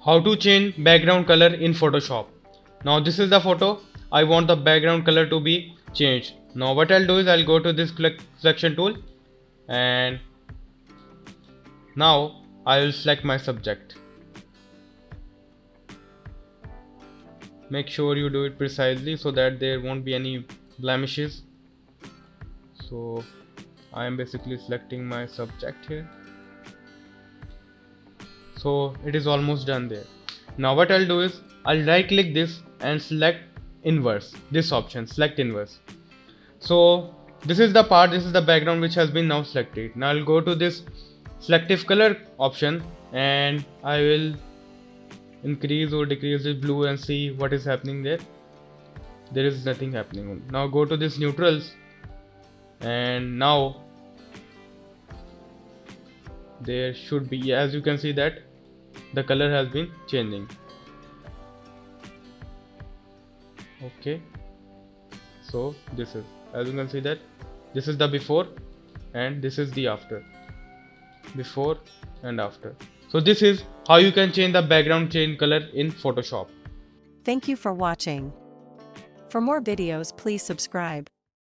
How to change background color in Photoshop. Now this is the photo. I want the background color to be changed. Now what I'll do is I'll go to this selection tool, and now I will select my subject. Make sure you do it precisely so that there won't be any blemishes. So I am basically selecting my subject here. So it is almost done there. Now what I'll do is I'll right click this and select inverse, this option, select inverse. So this is the part, this is the background which has been now selected. Now I'll go to this selective color option and I will increase or decrease this blue and see what is happening there. There is nothing happening. Now go to this neutrals, and now there should be, as you can see, that the color has been changing. Okay, so this is, as you can see, that this is the before and this is the after, before and after. So this is how you can change the background change color in Photoshop. Thank you for watching. For more videos, please subscribe.